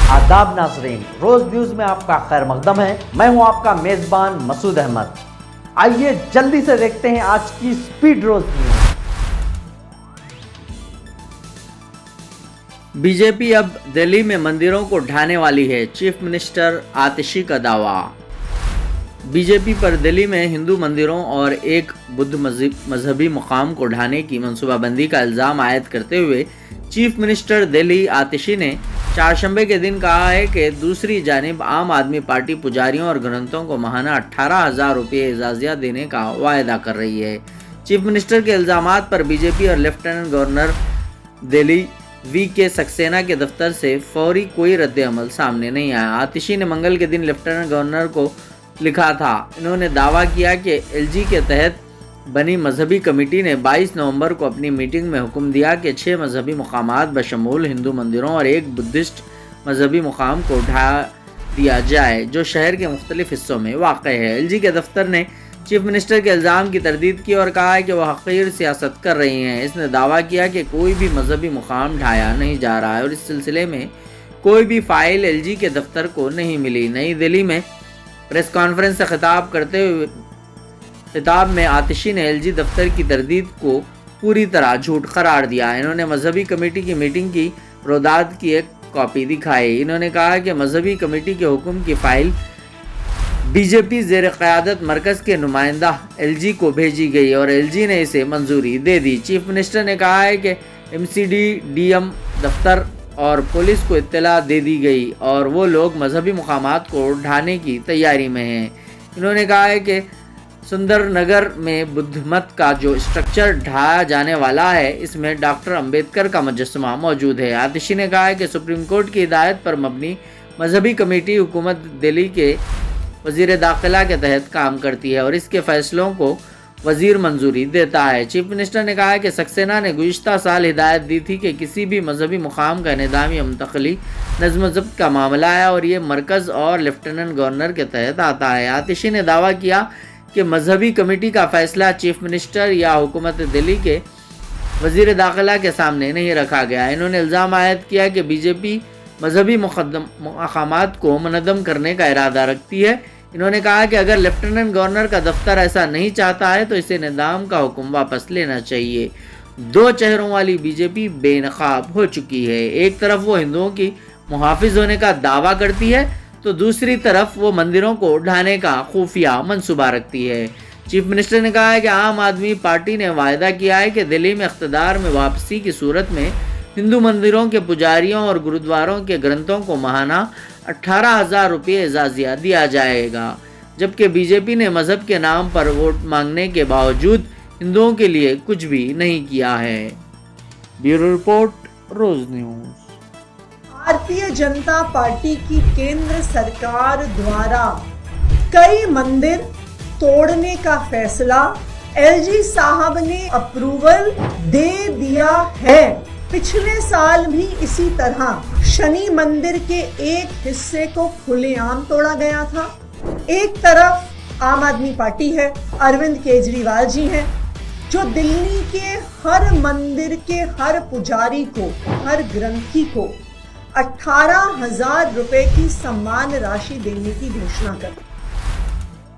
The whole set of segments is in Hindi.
आदाब नाज़रीन, रोज न्यूज में आपका खैर मकदम है। मैं हूं आपका मेजबान मसूद अहमद। आइए जल्दी से देखते हैं आज की स्पीड रोज न्यूज। बीजेपी अब दिल्ली में मंदिरों को ढाने वाली है, चीफ मिनिस्टर आतिशी का दावा। बीजेपी पर दिल्ली में हिंदू मंदिरों और एक बुद्ध मजहबी मुकाम को ढाने की मनसूबाबंदी का इल्ज़ाम आयद करते हुए चीफ मिनिस्टर दिल्ली आतिशी ने चारशंबे के दिन कहा है कि दूसरी जानिब आम आदमी पार्टी पुजारियों और ग्रंथों को माहाना 18,000 रुपये एजाज़िया देने का वायदा कर रही है। चीफ मिनिस्टर के इल्ज़ामात पर बीजेपी और lieutenant governor Delhi VK. Saxena के दफ्तर से फौरी कोई रद्द-ए-अमल सामने नहीं आया। आतिशी ने मंगल के दिन लेफ्टिनेंट गवर्नर को लिखा था। इन्होंने दावा किया कि एलजी के तहत बनी मजहबी कमेटी ने 22 नवंबर को अपनी मीटिंग में हुक्म दिया कि 6 मजहबी मुकामात बशमूल हिंदू मंदिरों और एक बुद्धिस्ट मजहबी मुकाम को ढा दिया जाए जो शहर के मुख्तलिफ हिस्सों में वाक़ है। एलजी के दफ्तर ने चीफ मिनिस्टर के इल्ज़ाम की तरदीद की और कहा है कि वह हक़ीर सियासत कर रही हैं। इसने दावा किया कि कोई भी मजहबी मुकाम ढाया नहीं जा रहा है और इस सिलसिले में कोई भी फ़ाइल एलजी के दफ्तर को नहीं मिली। नई दिल्ली में प्रेस कॉन्फ्रेंस से खिताब में आतिशी ने एलजी दफ्तर की तरदीद को पूरी तरह झूठ करार दिया। इन्होंने मजहबी कमेटी की मीटिंग की रोदात की एक कॉपी दिखाई। इन्होंने कहा कि मजहबी कमेटी के हुक्म की फ़ाइल बीजेपी ज़ेर क़यादत मरकज़ के नुमाइंदा एलजी को भेजी गई और एलजी ने इसे मंजूरी दे दी। चीफ मिनिस्टर ने कहा है कि एमसीडी, डीएम दफ्तर और पुलिस को इत्तला दे दी गई और वो लोग मजहबी मुकामात को ढाने की तैयारी में हैं। इन्होंने कहा है कि सुंदर नगर में बुद्ध मत का जो स्ट्रक्चर ढाया जाने वाला है इसमें डॉक्टर अंबेडकर का मुजस्समा मौजूद है। आतिशी ने कहा है कि सुप्रीम कोर्ट की हिदायत पर मबनी मजहबी कमेटी हुकूमत दिल्ली के वज़ीर दाखिला के तहत काम करती है और इसके फैसलों को वज़ीर मंजूरी देता है। चीफ मिनिस्टर ने कहा है कि सक्सेना ने गुज़िश्ता साल हिदायत दी थी कि किसी भी मजहबी मुकाम का निज़ामी मुंतक़ली नज़्म ज़ब्त का मामला है और ये मरकज़ और लेफ्टिनेंट गवर्नर के तहत आता है। आतिशी ने दावा किया कि मजहबी कमेटी का फ़ैसला चीफ मिनिस्टर या हुकूमत दिल्ली के वज़ीर दाखिला के सामने नहीं रखा गया। इन्होंने इल्ज़ाम आयद किया कि बीजेपी मजहबी मकामात को मुनज़्ज़म करने का इरादा रखती है। इन्होंने कहा कि अगर लेफ्टिनेंट गवर्नर का दफ्तर ऐसा नहीं चाहता है तो इसे निज़ाम का हुक्म वापस लेना चाहिए। दो चेहरों वाली बीजेपी बेनकाब हो चुकी है। एक तरफ वो हिंदुओं की मुहाफिज होने का दावा करती है तो दूसरी तरफ वो मंदिरों को ढाने का खुफिया मंसूबा रखती है। चीफ मिनिस्टर ने कहा है कि आम आदमी पार्टी ने वायदा किया है कि दिल्ली में इख्तिदार में वापसी की सूरत में हिंदू मंदिरों के पुजारियों और गुरुद्वारों के ग्रंथों को माहाना 18,000 रुपये एजाज़िया दिया जाएगा, जबकि बीजेपी ने मजहब के नाम पर वोट मांगने के बावजूद हिंदुओं के लिए कुछ भी नहीं किया है। ब्यूरो रिपोर्ट, रोज न्यूज़। भारतीय जनता पार्टी की केंद्र सरकार द्वारा कई मंदिर तोड़ने का फैसला एलजी साहब ने अप्रूवल दे दिया है। पिछले साल भी इसी तरह शनि मंदिर के एक हिस्से को खुलेआम तोड़ा गया था। एक तरफ आम आदमी पार्टी है, अरविंद केजरीवाल जी हैं, जो दिल्ली के हर मंदिर के हर पुजारी को, हर ग्रंथी को 18,000 रुपए की सम्मान राशि देने की घोषणा कर।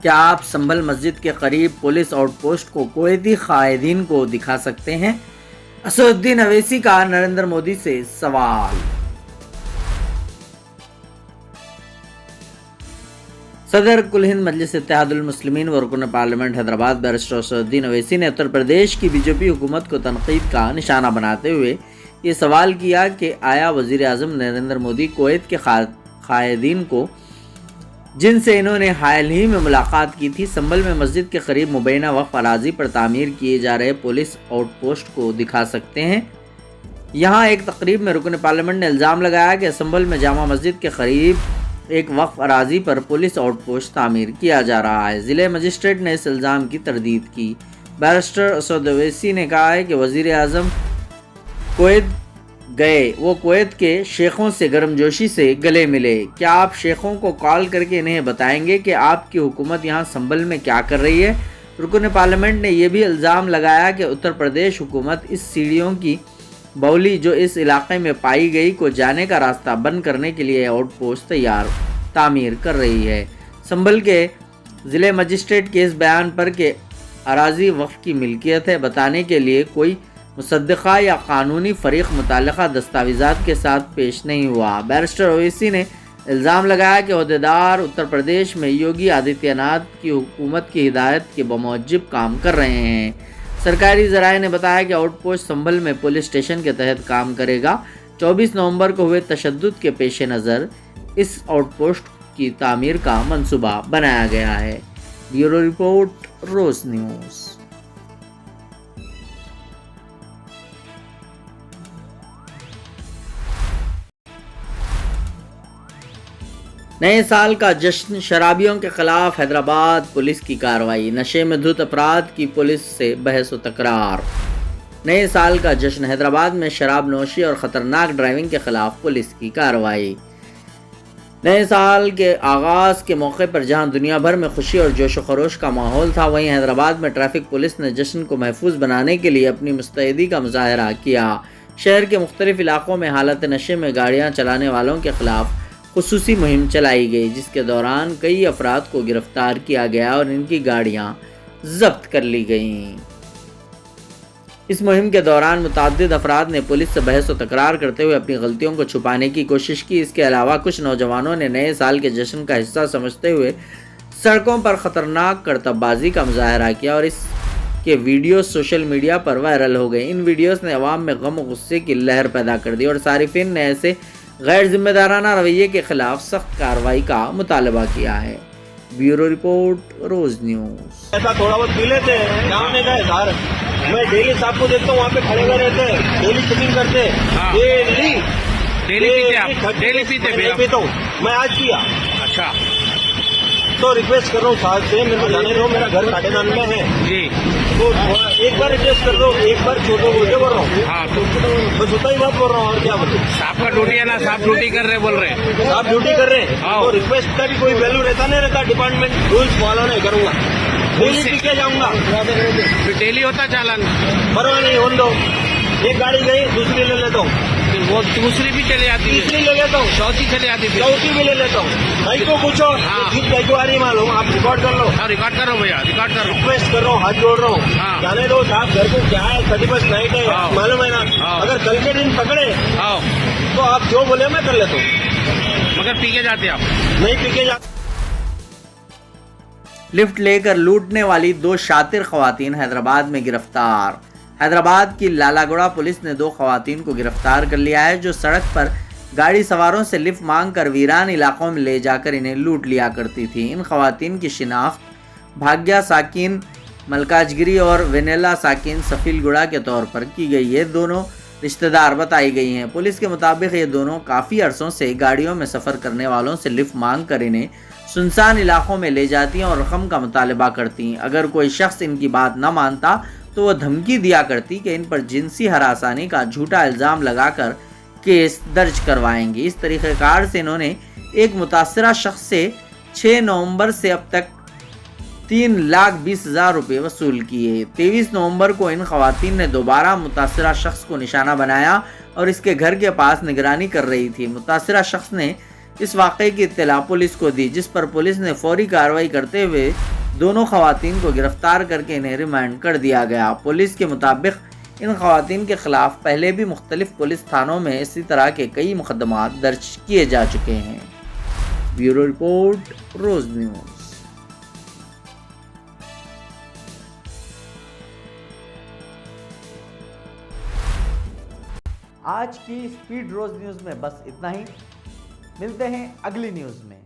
क्या आप संभल मस्जिद के करीब पुलिस आउटपोस्ट को कुवैती कायदीन को दिखा सकते हैं? असदुद्दीन अवैसी का नरेंद्र मोदी से सवाल। सदर कुल हिंद मजलिस इत्तेहादुल मुस्लिमीन व रुकन पार्लियामेंट हैदराबाद बैरिस्टर असदुद्दीन अवैसी ने उत्तर प्रदेश की बीजेपी हुकूमत को तनकीद का निशाना बनाते हुए ये सवाल किया कि आया वज़ीर आज़म नरेंद्र मोदी कुवैत के कायदीन को, जिनसे इन्होंने हाल ही में मुलाकात की थी, संभल में मस्जिद के करीब मुबैना वक्फ अराजी पर तामीर किए जा रहे पुलिस आउटपोस्ट को दिखा सकते हैं। यहाँ एक तकरीब में रुकन पार्लियामेंट ने इल्ज़ाम लगाया कि संभल में जामा मस्जिद के करीब एक वक्फ अराजी पर पुलिस आउटपोस्ट तामीर किया जा रहा है। ज़िले मजिस्ट्रेट ने इस इल्ज़ाम की तरदीद की। बैरिस्टर असद अवैसी ने कहा है कि वज़ीर आज़म कुवैत गए, वो कुवैत के शेखों से गर्मजोशी से गले मिले। क्या आप शेखों को कॉल करके इन्हें बताएंगे कि आपकी हुकूमत यहाँ संभल में क्या कर रही है? रुकन पार्लियामेंट ने यह भी इल्ज़ाम लगाया कि उत्तर प्रदेश हुकूमत इस सीढ़ियों की बौली जो इस इलाके में पाई गई को जाने का रास्ता बंद करने के लिए आउटपोस्ट तामीर कर रही है। संभल के ज़िले मजिस्ट्रेट के इस बयान पर के अराजी वक्फ की मिल्कियत है बताने के लिए कोई मुसद्दिक़ा या कानूनी फ़रीक मुताल्लिक़ा दस्तावेज़ात के साथ पेश नहीं हुआ। बैरिस्टर ओवैसी ने इल्ज़ाम लगाया कि ओहदेदार उत्तर प्रदेश में योगी आदित्यनाथ की हुकूमत की हिदायत के बमौजिब काम कर रहे हैं। सरकारी ज़राए ने बताया कि आउटपोस्ट संभल में पुलिस स्टेशन के तहत काम करेगा। 24 नवंबर को हुए तशद्दुद के पेश नज़र इस आउटपोस्ट की तामीर का मंसूबा बनाया गया है। ब्यूरो रिपोर्ट, रोज न्यूज़। नए साल का जश्न, शराबियों के खिलाफ हैदराबाद पुलिस की कार्रवाई। नशे में धुत अपराध की पुलिस से बहस व तकरार। नए साल का जश्न, हैदराबाद में शराब नोशी और ख़तरनाक ड्राइविंग के खिलाफ पुलिस की कार्रवाई। नए साल के आगाज़ के मौके पर जहां दुनिया भर में खुशी और जोश व खरोश का माहौल था, वहीं हैदराबाद में ट्रैफिक पुलिस ने जश्न को महफूज बनाने के लिए अपनी मुस्तैदी का मुजाहरा किया। शहर के मुख्तलिफ इलाकों में हालत नशे में गाड़ियां चलाने वालों के खिलाफ खुसूसी मुहिम चलाई गई, जिसके दौरान कई अफराद को गिरफ्तार किया गया और इनकी गाड़ियां जब्त कर ली गईं। इस मुहिम के दौरान मुतअद्दिद अफराद ने पुलिस से बहस व तकरार करते हुए अपनी गलतियों को छुपाने की कोशिश की। इसके अलावा कुछ नौजवानों ने नए साल के जश्न का हिस्सा समझते हुए सड़कों पर ख़तरनाक करतबबाजी का मुजाहरा किया और इसके वीडियो सोशल मीडिया पर वायरल हो गए। इन वीडियोस ने अवाम में गम और गुस्से की लहर पैदा कर दी और सारिफिन ने ऐसे गैर जिम्मेदाराना रवैये के खिलाफ सख्त कार्रवाई का मुतालबा किया है। ब्यूरो रिपोर्ट, रोज न्यूज़। ऐसा थोड़ा बहुत पी लेते हैं, सामने का है। मैं डेली साहब को देखता हूँ वहाँ पे खड़े हुए रहते हैं, डेली चेकिंग करते हैं। डेली पीते आप? डेली पीते? मैं पीता हूँ, मैं आज पिया। अच्छा, तो रिक्वेस्ट कर रहा हूँ साहब से, मेरे को जाने दो, मेरा घर काटेदान में है जी, तो एक बार रिक्वेस्ट कर दो, एक बार छोटे बोल रहा हूँ। हाँ, तो बस उतना ही बात बोल रहा हूँ, और क्या बोलूँ। साहब का ड्यूटी है ना, साहब ड्यूटी कर रहे बोल रहे हैं, साहब ड्यूटी कर रहे हैं, तो रिक्वेस्ट का भी कोई वैल्यू रहता नहीं रहता। डिपार्टमेंट रूल्स फॉलो नहीं करूंगा, डेली पी के जाऊंगा। डेली होता चालान, परवाह नहीं, होने दो। एक गाड़ी गई, दूसरी ले लेता हूँ, वो दूसरी भी चले आती है, तीसरी ले लेता हूँ, चौथी चले आती है, चौथी भी ले लेता हूँ। भाई को पूछो, जीत कई को आ रही मालूम, आप रिकॉर्ड कर लो। हाँ, रिकॉर्ड करो भैया, रिकॉर्ड करो। रिक्वेस्ट कर रहा हूँ, हाथ जोड़ रहा हूँ, जाने दो साहब, घर को क्या है, 31 नाइट है, मालूम है ना। अगर कल के दिन पकड़े तो आप जो बोले मैं कर लेता हूँ, मगर पी के जाते आप नहीं, पी के जाते। लिफ्ट लेकर लूटने वाली 2 शातिर खवातीन हैदराबाद में गिरफ्तार। हैदराबाद की लालागुड़ा पुलिस ने 2 खवातीन को गिरफ्तार कर लिया है, जो सड़क पर गाड़ी सवारों से लिफ्ट मांगकर वीरान इलाकों में ले जाकर इन्हें लूट लिया करती थी। इन खवातीन की शिनाख्त भाग्या साकिन मलकाजगिरी और वेनेला साकिन सफीलगुड़ा के तौर पर की गई है। दोनों रिश्तेदार बताई गई हैं। पुलिस के मुताबिक ये दोनों काफ़ी अरसों से गाड़ियों में सफ़र करने वालों से लिफ्ट मांग कर इन्हें सुनसान इलाकों में ले जाती हैं और रकम का मुतालबा करती हैं। अगर कोई शख्स इनकी बात न मानता तो वह धमकी दिया करती कि इन पर जिनसी हरासानी का झूठा इल्ज़ाम लगाकर केस दर्ज करवाएंगी। इस तरीक़ेकार से इन्होंने एक मुतासरा शख्स से 6 नवंबर से अब तक 3,20,000 रुपये वसूल किए। 23 नवंबर को इन खवातीन ने दोबारा मुतासरा शख्स को निशाना बनाया और इसके घर के पास निगरानी कर रही थी। मुतासरा शख्स ने इस वाक़े की इत्तला पुलिस को दी, जिस पर पुलिस ने फौरी कार्रवाई करते हुए दोनों खवातीन को गिरफ्तार करके इन्हें रिमांड कर दिया गया। पुलिस के मुताबिक इन खवातीन के खिलाफ पहले भी मुख्तलिफ पुलिस थानों में इसी तरह के कई मुकदमात दर्ज किए जा चुके हैं। ब्यूरो रिपोर्ट, रोज न्यूज़। आज की स्पीड रोज न्यूज़ में बस इतना ही। मिलते हैं अगली न्यूज़ में।